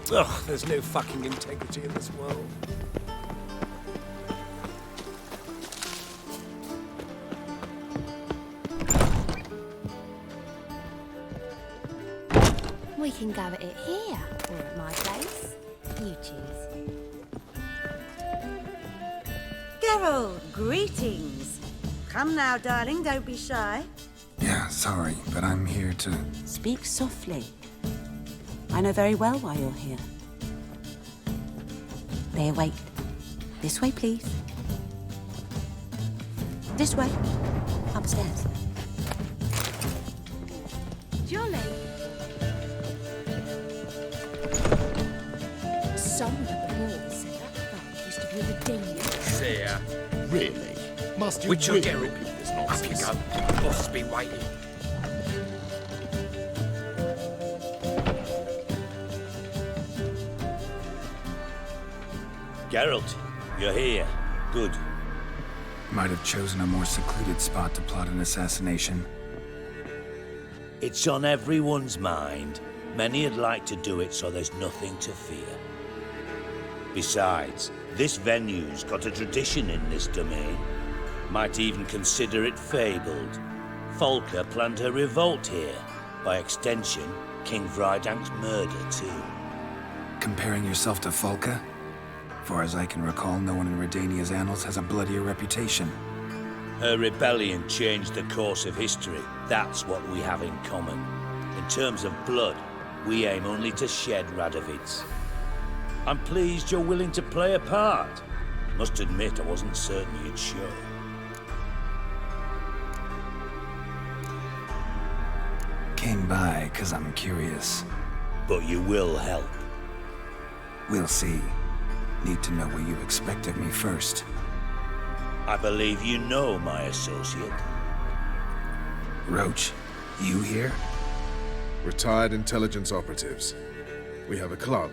Ugh, there's no fucking integrity in this world. We can go at it here, or at my place. You choose. Geralt, greetings. Come now, darling, don't be shy. Yeah, sorry, but I'm here to... Speak softly. I know very well why you're here. They await. This way, please. This way. Upstairs. Jolly. Someone at the ball said that bug used to be a Redanian. There. Really? Must you Which really you'll get repeat this Up you nonsense? go. Boss has been waiting. Geralt, you're here. Good. Might have chosen a more secluded spot to plot an assassination. It's on everyone's mind. Many would like to do it so there's nothing to fear. Besides, this venue's got a tradition in this domain. Might even consider it fabled. Folka planned her revolt here. By extension, King Vrydank's murder too. Comparing yourself to Folka? Far as I can recall, no one in Redania's annals has a bloodier reputation. Her rebellion changed the course of history. That's what we have in common. In terms of blood, we aim only to shed Radovid's. I'm pleased you're willing to play a part. Must admit, I wasn't certain you'd show. Came by 'cause I'm curious. But you will help. We'll see. Need to know what you expect of me first. I believe you know my associate. Roach, you here? Retired intelligence operatives. We have a club.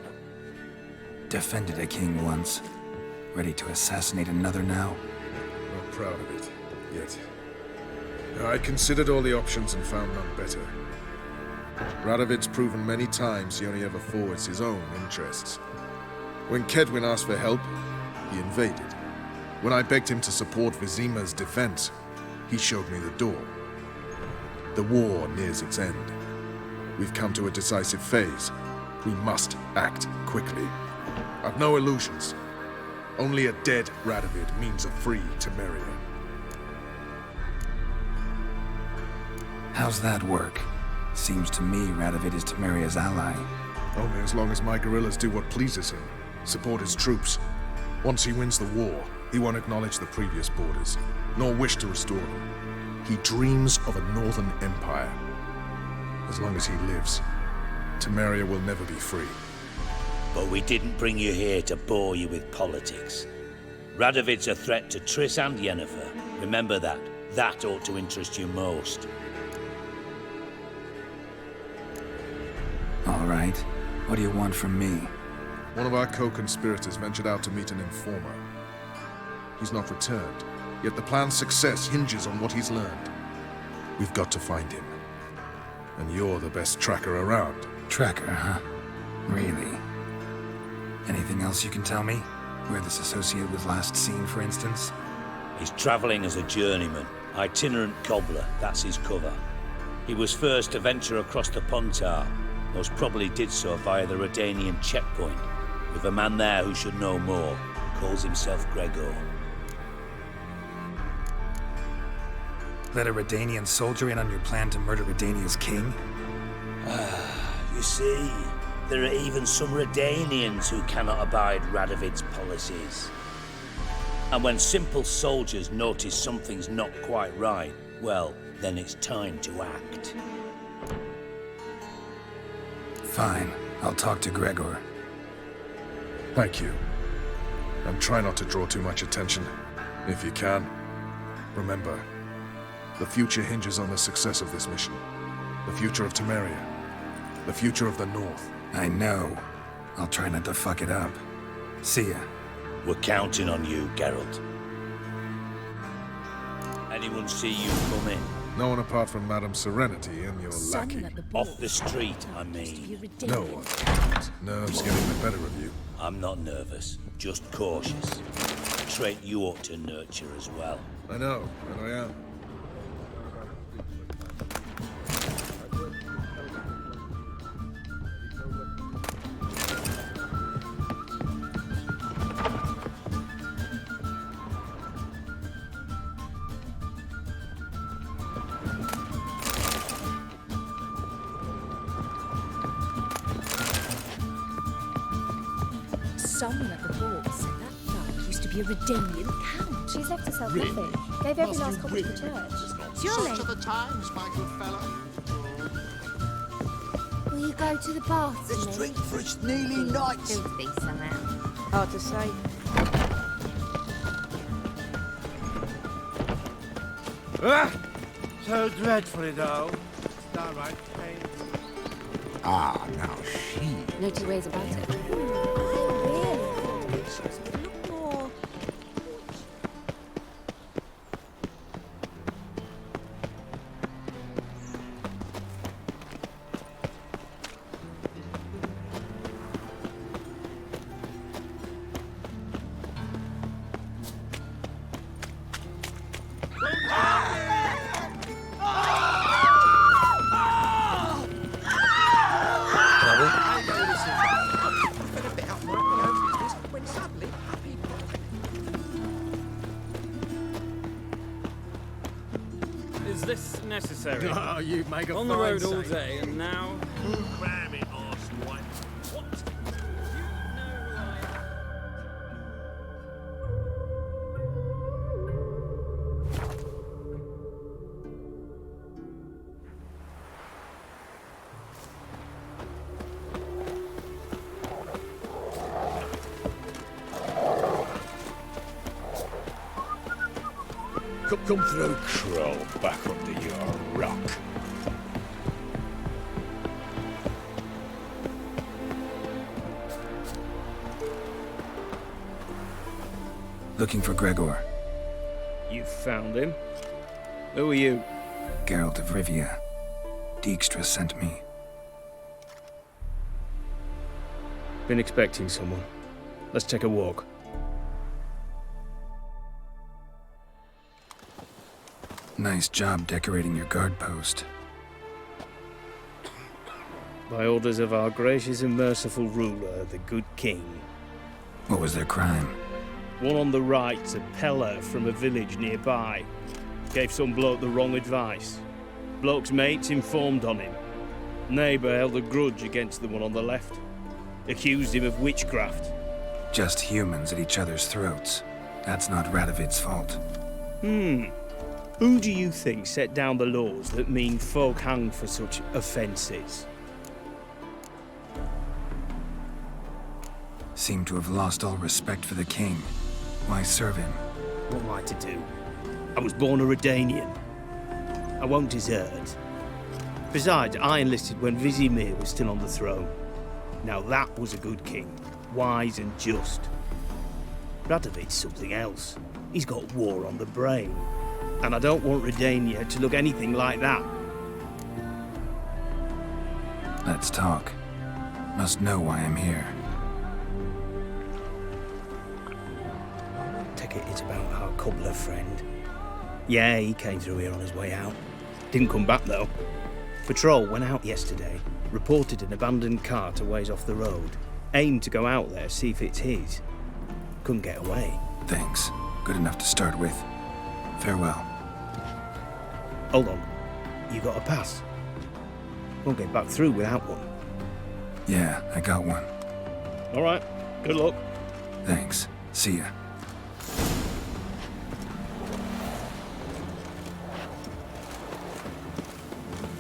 Defended a king once. Ready to assassinate another now? Not proud of it, yet. I considered all the options and found none better. Radovid's proven many times he only ever forwards his own interests. When Kedwin asked for help, he invaded. When I begged him to support Vizima's defense, he showed me the door. The war nears its end. We've come to a decisive phase. We must act quickly. I've no illusions. Only a dead Radovid means a free Temeria. How's that work? Seems to me Radovid is Temeria's ally. Only as long as my guerrillas do what pleases him. Support his troops. Once he wins the war, he won't acknowledge the previous borders, nor wish to restore them. He dreams of a northern empire. As long as he lives, Temeria will never be free. But we didn't bring you here to bore you with politics. Radovid's a threat to Triss and Yennefer. Remember that. That ought to interest you most. All right. What do you want from me? One of our co-conspirators ventured out to meet an informer. He's not returned, yet the plan's success hinges on what he's learned. We've got to find him. And you're the best tracker around. Tracker, huh? Really? Anything else you can tell me? Where this associate was last seen, for instance? He's traveling as a journeyman, itinerant cobbler, that's his cover. He was first to venture across the Pontar, most probably did so via the Redanian checkpoint, with a man there who should know more, calls himself Gregor. Let a Redanian soldier in on your plan to murder Redania's king? You see, there are even some Redanians who cannot abide Radovid's policies. And when simple soldiers notice something's not quite right, well, then it's time to act. Fine. I'll talk to Gregor. Thank you. And try not to draw too much attention. If you can, remember, the future hinges on the success of this mission. The future of Temeria. The future of the North. I know. I'll try not to fuck it up. See ya. We're counting on you, Geralt. Anyone see you come in? No one apart from Madame Serenity and your lackey. Off the street, I mean. No one. Nerves getting the better of you. I'm not nervous, just cautious. A trait you ought to nurture as well. I know, and I am. Someone at the ball said that dog used to be a Redanian count. She's left herself nothing. Gave every last copy to the church. Surely. Such are the times, my good fellow. Will you go to the bath This to me? drink for its nearly night. Filthy somehow. Hard to say. So dreadfully dull. Downright pain. Ah, now she. Naughty ways about it. I really think she's a little more. Is this necessary? Oh, you make a On the fine road all sight. day, and now... Cram it, arsewite. What? Come through, crawl back under your rock. Looking for Gregor. You found him? Who are you? Geralt of Rivia. Dijkstra sent me. Been expecting someone. Let's take a walk. Nice job decorating your guard post. By orders of our gracious and merciful ruler, the good king. What was their crime? One on the right's a peller from a village nearby. Gave some bloke the wrong advice. Bloke's mates informed on him. Neighbour held a grudge against the one on the left. Accused him of witchcraft. Just humans at each other's throats. That's not Radovid's fault. Who do you think set down the laws that mean folk hang for such offences? Seem to have lost all respect for the king. Why serve him? What am I to do? I was born a Redanian. I won't desert. Besides, I enlisted when Vizimir was still on the throne. Now that was a good king, wise and just. Radovid's something else. He's got war on the brain. And I don't want Redania to look anything like that. Let's talk. Must know why I'm here. Take it it's about our cobbler friend. Yeah, he came through here on his way out. Didn't come back though. Patrol went out yesterday, reported an abandoned cart a ways off the road. Aimed to go out there, see if it's his. Couldn't get away. Thanks. Good enough to start with. Farewell. Hold on. You got a pass? Won't get back through without one. Yeah, I got one. All right. Good luck. Thanks. See ya.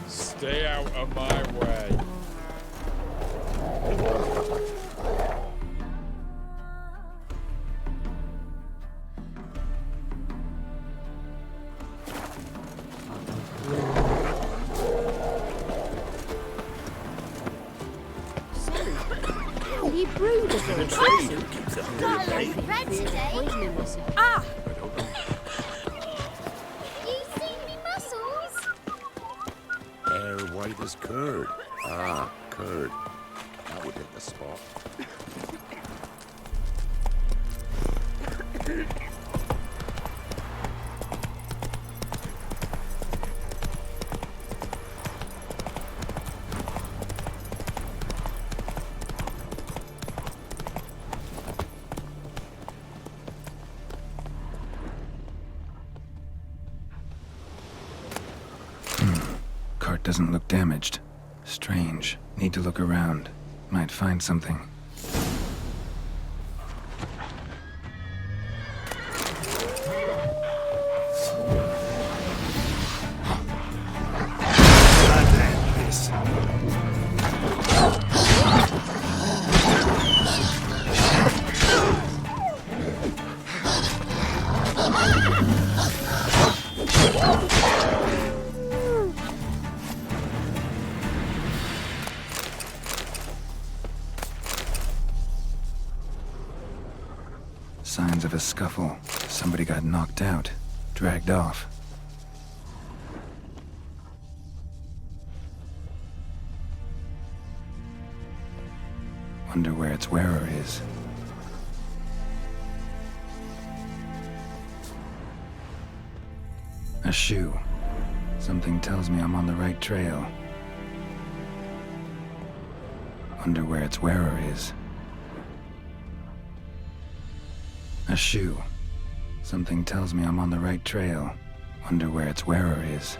Stay out of my way. He brewed us all. Got a loaf of bread today. Poisoning myself. You seen me muscles? white as curd. Ah, curd. That would hit the spot. Cart doesn't look damaged. Strange. Need to look around. Might find something. Signs of a scuffle. Somebody got knocked out, dragged off. Wonder where its wearer is. A shoe. Something tells me I'm on the right trail. Wonder where its wearer is. A shoe. Something tells me I'm on the right trail. Wonder where its wearer is.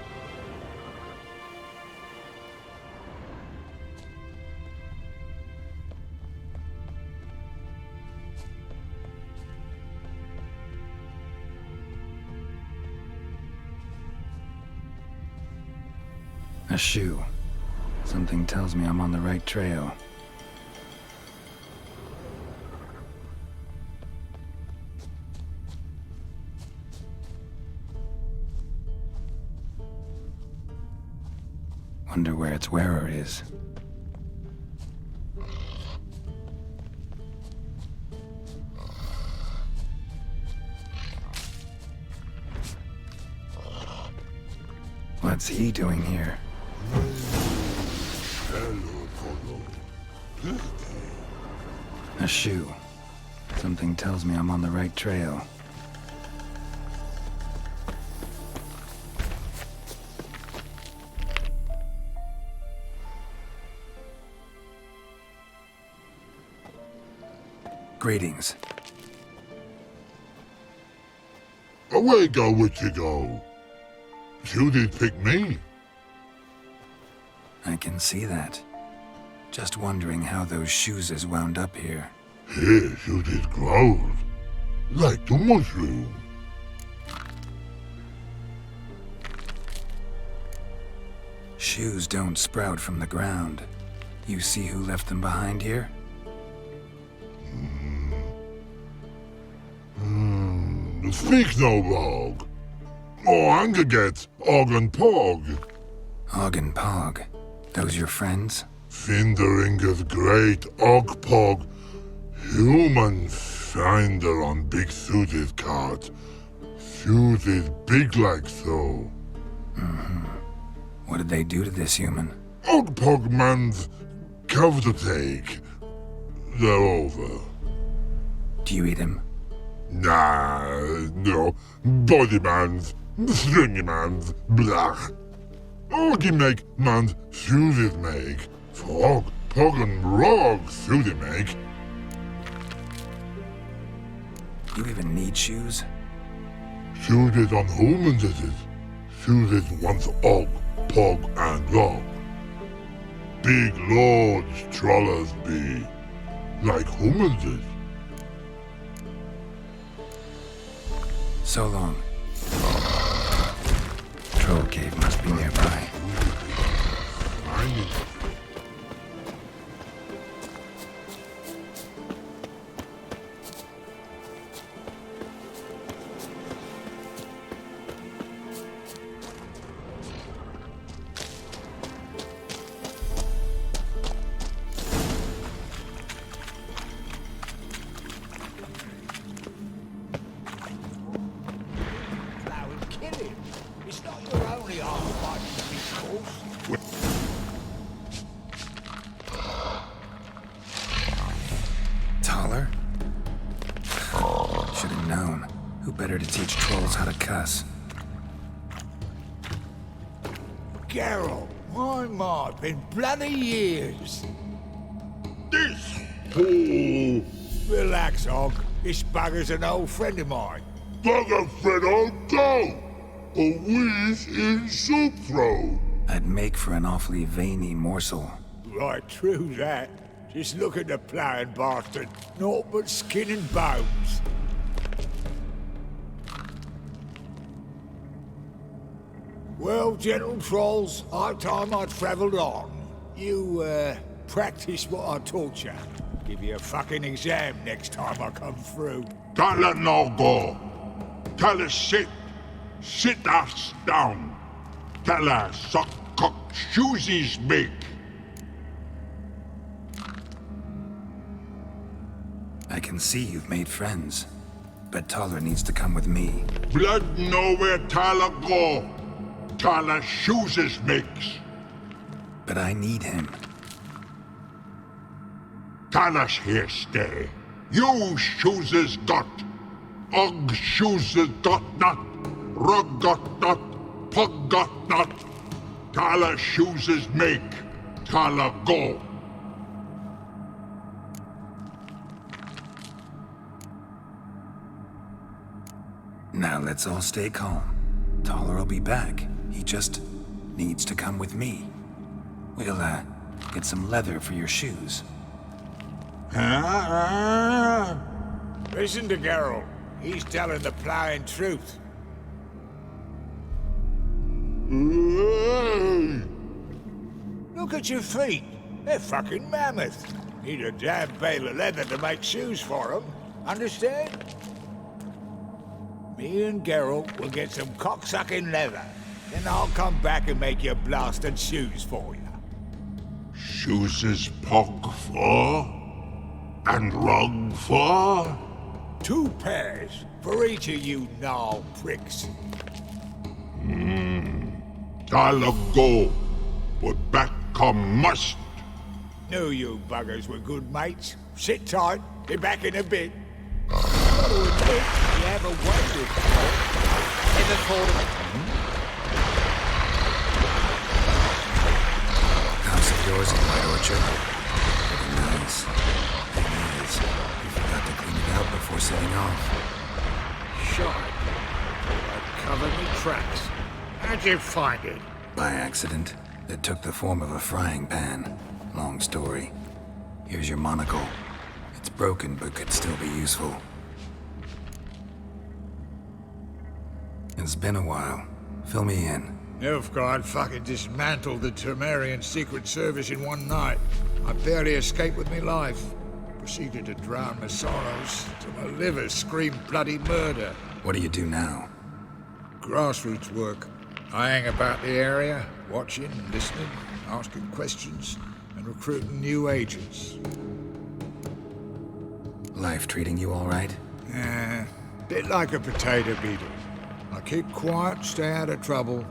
A shoe. Something tells me I'm on the right trail. Wonder where its wearer is. What's he doing here? A shoe. Something tells me I'm on the right trail. Greetings. Away go with you go. You did pick me. I can see that. Just wondering how those shoes is wound up here. Here you did grow. Like the mushroom. Shoes don't sprout from the ground. You see who left them behind here? Speak no log. Oh, anger get Og and Pog. Og and Pog. Those your friends? Finderinger's great Og Pog. Human finder on big suited cart. Suited big like so. What did they do to this human? Og Pog man's cover to take. They're over. Do you eat him? Nah, no. Body man's, stringy man's, blah. Orgy make man's suited make. Frog, pog and rog suited make. You even need shoes? Suited on humans it is. Suited once og, pog and log. Big lords trollers be. Like humans is. So long. Troll cave must be nearby. It's not your only arm fight to be teach trolls how to cuss. Geralt, my, been bloody years. This fool! Relax, Og. This bugger's an old friend of mine. Bugger friend on go! A wheeze in soup throw! I'd make for an awfully veiny morsel. Right, true that. Just look at the ploughing bastard. Naught but skin and bones. Well, gentle trolls, high time I travelled on. You, practice what I taught you. Give you a fucking exam next time I come through. Tala no go. Tala sit. Sit us down. Tala suck cock shoesies make. I can see you've made friends, but Taller needs to come with me. Blood nowhere Tala go. Tala shoeses makes. But I need him. Tala's here stay. You shoeses got. Og shoeses got not. Rug got not. Pug got not. Tala shoeses make. Tala go. Now let's all stay calm. Taller will be back. He just needs to come with me. We'll, get some leather for your shoes. Listen to Geralt. He's telling the ploughing truth. Look at your feet. They're fucking mammoth. Need a damn bale of leather to make shoes for them. Understand? Me and Geralt will get some cocksucking leather. Then I'll come back and make you blasted shoes for you. Shoeses pug for? And rug for? 2 pairs for each of you gnarl pricks. Tala go. But back come must. Knew you buggers were good mates. Sit tight. Be back in a bit. Gotta admit, you have a way with Geralt. Ever thought of it? House of yours in White Orchard. Pretty nice. Thing is, you forgot to clean it out before setting off. Shite. I covered me tracks. How'd you find it? By accident. It took the form of a frying pan. Long story. Here's your monocle. It's broken, but could still be useful. It's been a while. Fill me in. Nilfgaard fucking dismantled the Temerian Secret Service in one night. I barely escaped with my life. Proceeded to drown my sorrows till my liver screamed bloody murder. What do you do now? Grassroots work. I hang about the area, watching, listening, asking questions, and recruiting new agents. Life treating you all right? Bit like a potato beetle. I keep quiet, stay out of trouble,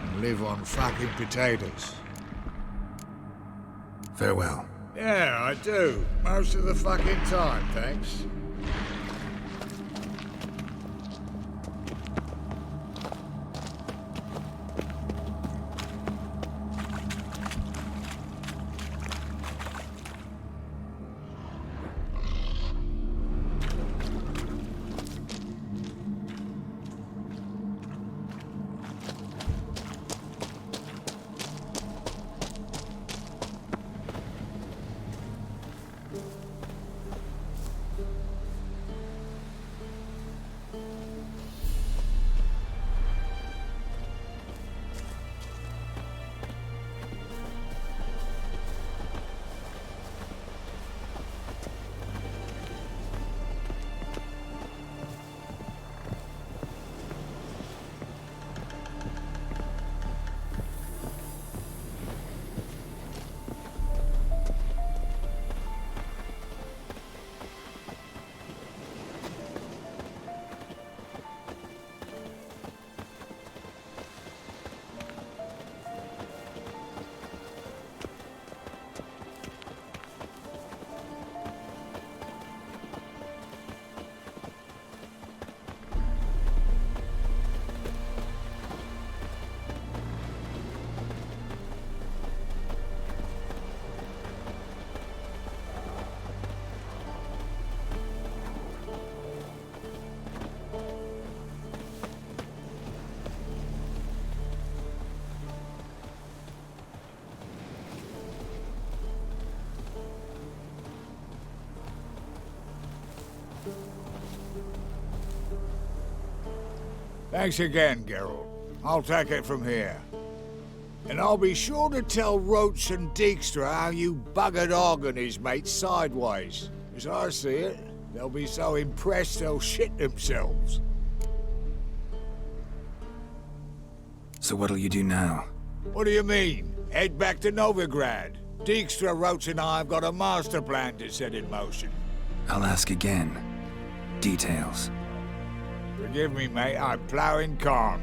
and live on fucking potatoes. Farewell. Yeah, I do. Most of the fucking time, thanks. Thanks again, Geralt. I'll take it from here. And I'll be sure to tell Roach and Dijkstra how you buggered Og and his mates sideways. As I see it, they'll be so impressed they'll shit themselves. So what'll you do now? What do you mean? Head back to Novigrad. Dijkstra, Roach and I have got a master plan to set in motion. I'll ask again. Details. Forgive me, mate, I'm ploughing corn.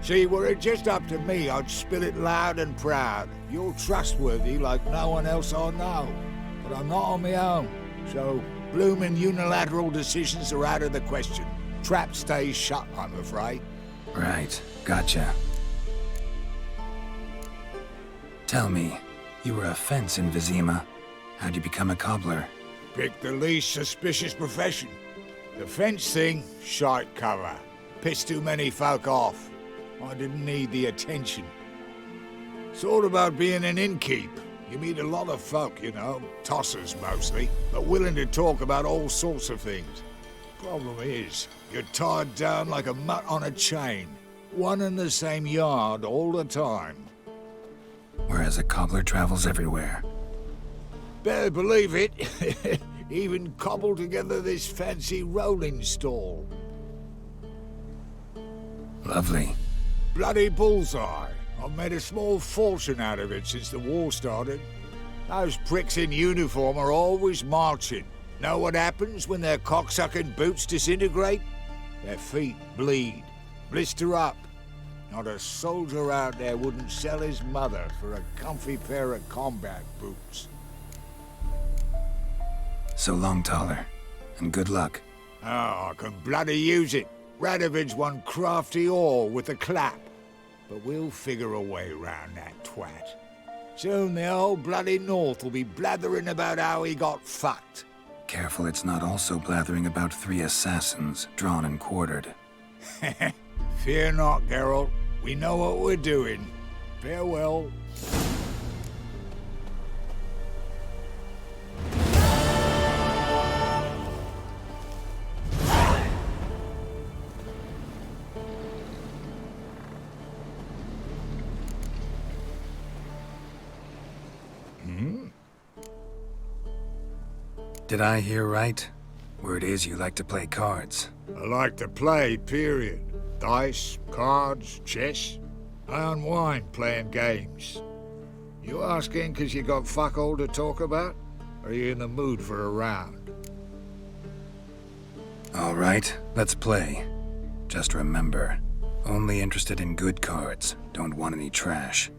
See, were it just up to me, I'd spill it loud and proud. You're trustworthy like no one else I know. But I'm not on my own, so bloomin' unilateral decisions are out of the question. Trap stays shut, I'm afraid. Right, gotcha. Tell me, you were a fence in Vizima. How'd you become a cobbler? Pick the least suspicious profession. The fence thing, shite cover. Pissed too many folk off. I didn't need the attention. It's all about being an innkeep. You meet a lot of folk, you know, tossers mostly, but willing to talk about all sorts of things. Problem is, you're tied down like a mutt on a chain. One and the same yard all the time. Whereas a cobbler travels everywhere. Better believe it. Even cobbled together this fancy rolling stall. Lovely. Bloody bullseye. I've made a small fortune out of it since the war started. Those pricks in uniform are always marching. Know what happens when their cocksucking boots disintegrate? Their feet bleed, blister up. Not a soldier out there wouldn't sell his mother for a comfy pair of combat boots. So long, Taller. And good luck. Oh, I can bloody use it. Radovid's one crafty ore with a clap. But we'll figure a way round that twat. Soon the whole bloody North will be blathering about how he got fucked. Careful it's not also blathering about 3 assassins, drawn and quartered. Fear not, Geralt. We know what we're doing. Farewell. Did I hear right? Word is you like to play cards. I like to play, period. Dice, cards, chess. I unwind playing games. You asking 'cause you got fuck all to talk about? Or are you in the mood for a round? All right, let's play. Just remember, only interested in good cards. Don't want any trash.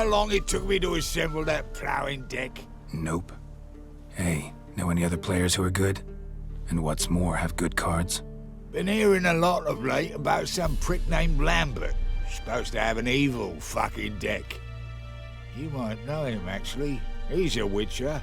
long it took me to assemble that ploughing deck? Nope. Hey, know any other players who are good? And what's more, have good cards? Been hearing a lot of late about some prick named Lambert. Supposed to have an evil fucking deck. You might know him, actually. He's a witcher.